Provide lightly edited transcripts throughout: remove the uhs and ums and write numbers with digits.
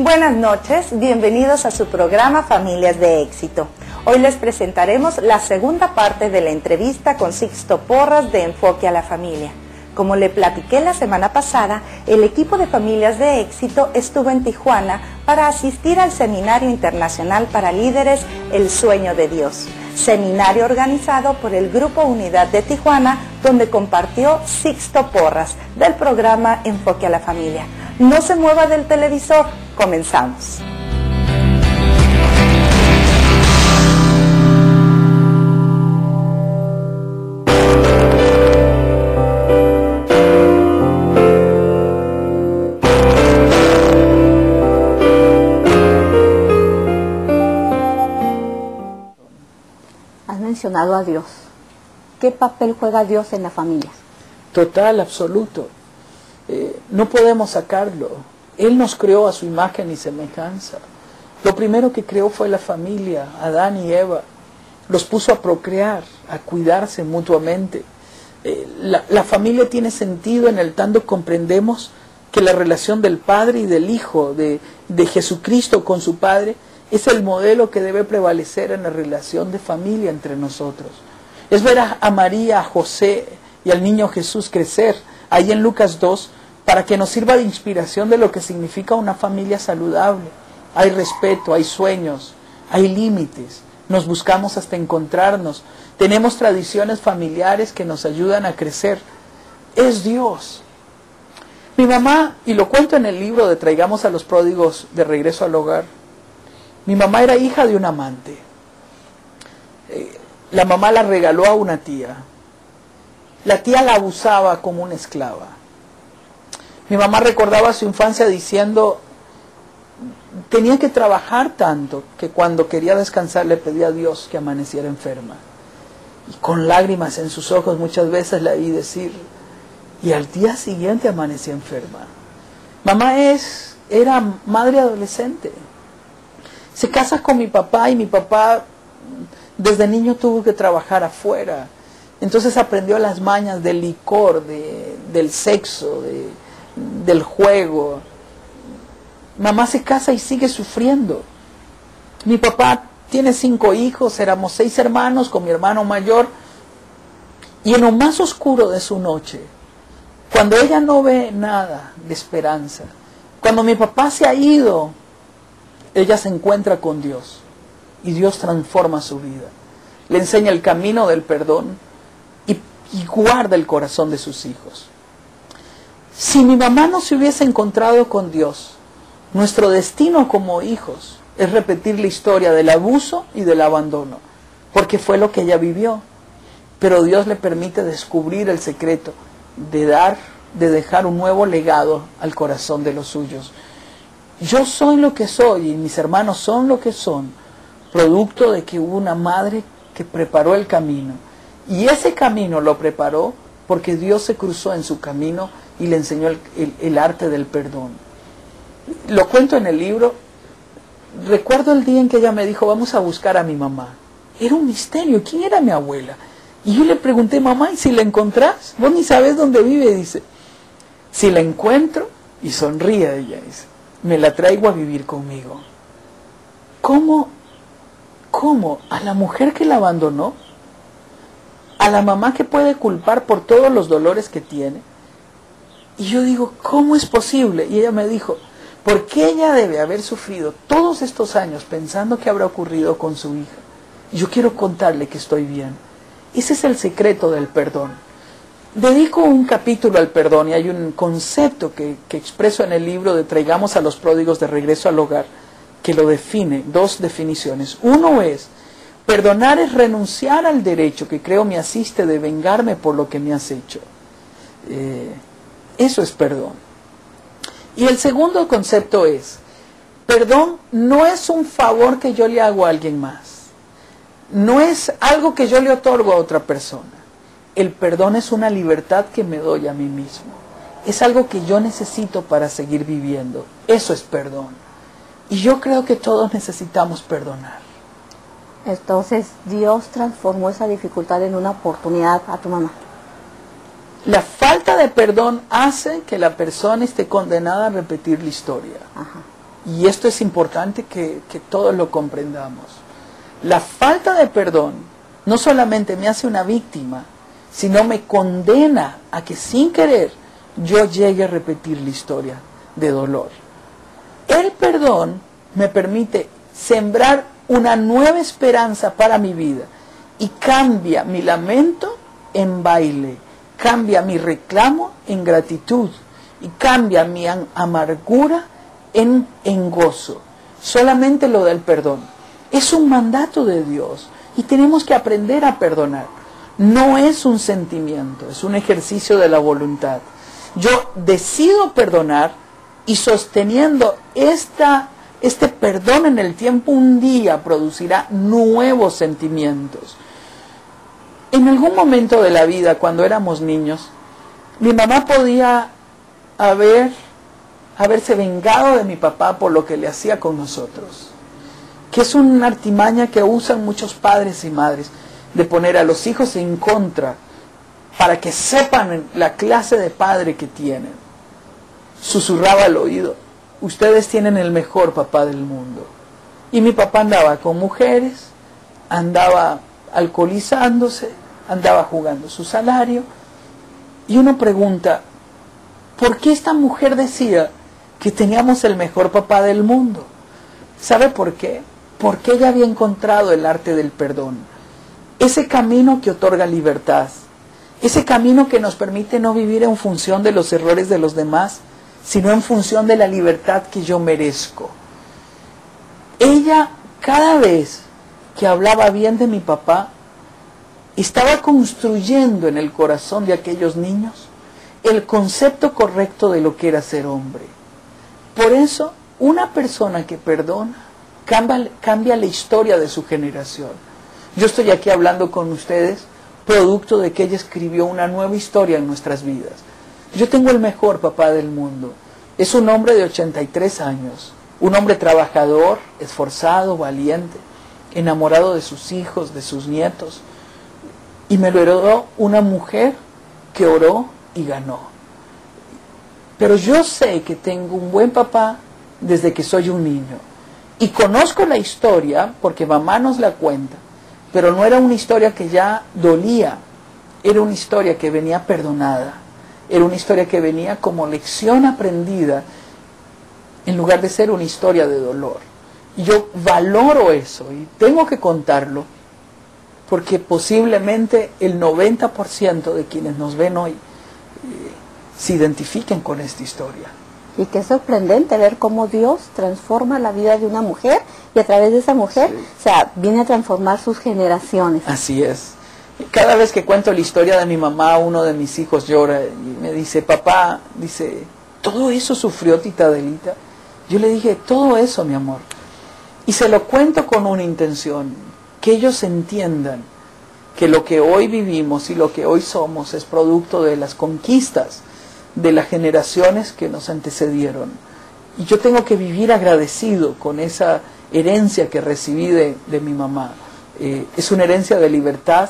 Buenas noches, bienvenidos a su programa Familias de Éxito. Hoy les presentaremos la segunda parte de la entrevista con Sixto Porras de Enfoque a la Familia. Como le platiqué la semana pasada, el equipo de Familias de Éxito estuvo en Tijuana para asistir al Seminario Internacional para Líderes El Sueño de Dios, seminario organizado por el Grupo Unidad de Tijuana, donde compartió Sixto Porras del programa Enfoque a la Familia. No se mueva del televisor, comenzamos. Has mencionado a Dios. ¿Qué papel juega Dios en la familia? Total, absoluto. No podemos sacarlo. Él nos creó a su imagen y semejanza. Lo primero que creó fue la familia, Adán y Eva. Los puso a procrear, a cuidarse mutuamente. La familia tiene sentido en el tanto comprendemos que la relación del Padre y del Hijo, de Jesucristo con su Padre, es el modelo que debe prevalecer en la relación de familia entre nosotros. Es ver a María, a José y al niño Jesús crecer ahí en Lucas 2 para que nos sirva de inspiración de lo que significa una familia saludable. Hay respeto, hay sueños, hay límites, nos buscamos hasta encontrarnos, tenemos tradiciones familiares que nos ayudan a crecer. Es Dios. Mi mamá, y lo cuento en el libro de Traigamos a los pródigos de regreso al hogar, mi mamá era hija de un amante. La mamá la regaló a una tía. La tía la abusaba como una esclava. Mi mamá recordaba su infancia diciendo, tenía que trabajar tanto que cuando quería descansar le pedía a Dios que amaneciera enferma. Y con lágrimas en sus ojos muchas veces la vi decir, y al día siguiente amanecía enferma. Mamá era madre adolescente. Se casa con mi papá y mi papá desde niño tuvo que trabajar afuera. Entonces aprendió las mañas del licor, del sexo, del juego. Mamá se casa y sigue sufriendo. Mi papá tiene 5 hijos, éramos 6 hermanos con mi hermano mayor. Y en lo más oscuro de su noche, cuando ella no ve nada de esperanza, cuando mi papá se ha ido, ella se encuentra con Dios y Dios transforma su vida. Le enseña el camino del perdón y guarda el corazón de sus hijos. Si mi mamá no se hubiese encontrado con Dios, nuestro destino como hijos es repetir la historia del abuso y del abandono, porque fue lo que ella vivió. Pero Dios le permite descubrir el secreto de dejar un nuevo legado al corazón de los suyos. Yo soy lo que soy y mis hermanos son lo que son, producto de que hubo una madre que preparó el camino. Y ese camino lo preparó porque Dios se cruzó en su camino y le enseñó el arte del perdón. Lo cuento en el libro. Recuerdo el día en que ella me dijo, vamos a buscar a mi mamá. Era un misterio, ¿quién era mi abuela? Y yo le pregunté, mamá, ¿y si la encontrás? Vos ni sabés dónde vive, dice. Si la encuentro, y sonríe ella, dice, me la traigo a vivir conmigo. ¿Cómo a la mujer que la abandonó, a la mamá que puede culpar por todos los dolores que tiene? Y yo digo, ¿cómo es posible? Y ella me dijo, ¿por qué ella debe haber sufrido todos estos años pensando que habrá ocurrido con su hija? Y yo quiero contarle que estoy bien. Ese es el secreto del perdón. Dedico un capítulo al perdón y hay un concepto que expreso en el libro de Traigamos a los pródigos de regreso al hogar, que lo define, 2 definiciones. Uno es, perdonar es renunciar al derecho que creo me asiste de vengarme por lo que me has hecho. Eso es perdón. Y el segundo concepto es, perdón no es un favor que yo le hago a alguien más. No es algo que yo le otorgo a otra persona. El perdón es una libertad que me doy a mí mismo. Es algo que yo necesito para seguir viviendo. Eso es perdón. Y yo creo que todos necesitamos perdonar. Entonces, Dios transformó esa dificultad en una oportunidad a tu mamá. La falta de perdón hace que la persona esté condenada a repetir la historia. Ajá. Y esto es importante que todos lo comprendamos. La falta de perdón no solamente me hace una víctima, sino me condena a que sin querer yo llegue a repetir la historia de dolor. El perdón me permite sembrar una nueva esperanza para mi vida y cambia mi lamento en baile, cambia mi reclamo en gratitud y cambia mi amargura en gozo. Solamente lo del perdón. Es un mandato de Dios y tenemos que aprender a perdonar. No es un sentimiento, es un ejercicio de la voluntad. Yo decido perdonar y sosteniendo este perdón en el tiempo, un día producirá nuevos sentimientos. En algún momento de la vida, cuando éramos niños, mi mamá podía haberse vengado de mi papá por lo que le hacía con nosotros, que es una artimaña que usan muchos padres y madres, de poner a los hijos en contra para que sepan la clase de padre que tienen. Susurraba al oído: ustedes tienen el mejor papá del mundo. Y mi papá andaba con mujeres, andaba alcoholizándose, andaba jugando su salario. Y uno pregunta, ¿por qué esta mujer decía que teníamos el mejor papá del mundo? ¿Sabe por qué? Porque ella había encontrado el arte del perdón. Ese camino que otorga libertad, ese camino que nos permite no vivir en función de los errores de los demás, sino en función de la libertad que yo merezco. Ella, cada vez que hablaba bien de mi papá, estaba construyendo en el corazón de aquellos niños el concepto correcto de lo que era ser hombre. Por eso, una persona que perdona cambia la historia de su generación. Yo estoy aquí hablando con ustedes producto de que ella escribió una nueva historia en nuestras vidas. Yo tengo el mejor papá del mundo. Es un hombre de 83 años, un hombre trabajador, esforzado, valiente, enamorado de sus hijos, de sus nietos. Y me lo heredó una mujer que oró y ganó. Pero yo sé que tengo un buen papá desde que soy un niño. Y conozco la historia porque mamá nos la cuenta. Pero no era una historia que ya dolía, era una historia que venía perdonada, era una historia que venía como lección aprendida, en lugar de ser una historia de dolor. Y yo valoro eso y tengo que contarlo, porque posiblemente el 90% de quienes nos ven hoy se identifiquen con esta historia. Y qué sorprendente ver cómo Dios transforma la vida de una mujer y a través de esa mujer, sí, o sea, viene a transformar sus generaciones. Así es. Cada vez que cuento la historia de mi mamá, uno de mis hijos llora y me dice: papá, dice, ¿todo eso sufrió tita Adelita? Yo le dije: todo eso, mi amor. Y se lo cuento con una intención, que ellos entiendan que lo que hoy vivimos y lo que hoy somos es producto de las conquistas de las generaciones que nos antecedieron. Y yo tengo que vivir agradecido con esa herencia que recibí de mi mamá. Es una herencia de libertad,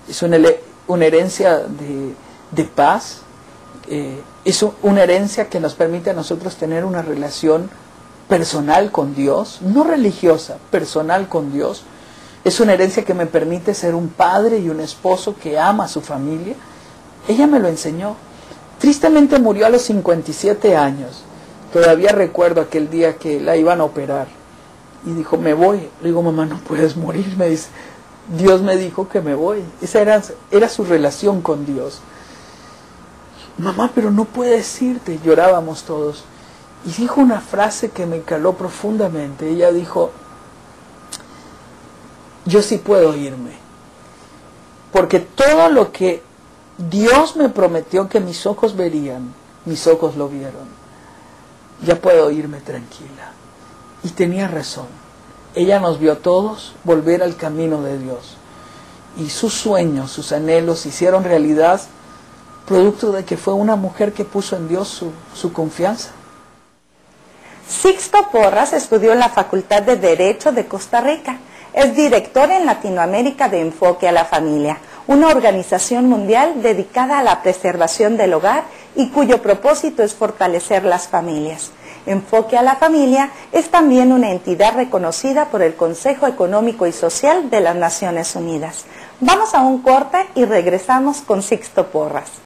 es una herencia de paz, es una herencia que nos permite a nosotros tener una relación personal con Dios, no religiosa, personal con Dios. Es una herencia que me permite ser un padre y un esposo que ama a su familia. Ella me lo enseñó. Tristemente murió a los 57 años. Todavía recuerdo aquel día que la iban a operar. Y dijo: me voy. Le digo: mamá, no puedes morir. Me dice: Dios me dijo que me voy. Esa era su relación con Dios. Mamá, pero no puedes irte. Llorábamos todos. Y dijo una frase que me caló profundamente. Ella dijo: yo sí puedo irme. Porque todo lo que Dios me prometió que mis ojos verían, mis ojos lo vieron. Ya puedo irme tranquila. Y tenía razón. Ella nos vio a todos volver al camino de Dios. Y sus sueños, sus anhelos se hicieron realidad producto de que fue una mujer que puso en Dios su confianza. Sixto Porras estudió en la Facultad de Derecho de Costa Rica. Es director en Latinoamérica de Enfoque a la Familia, una organización mundial dedicada a la preservación del hogar y cuyo propósito es fortalecer las familias. Enfoque a la Familia es también una entidad reconocida por el Consejo Económico y Social de las Naciones Unidas. Vamos a un corte y regresamos con Sixto Porras.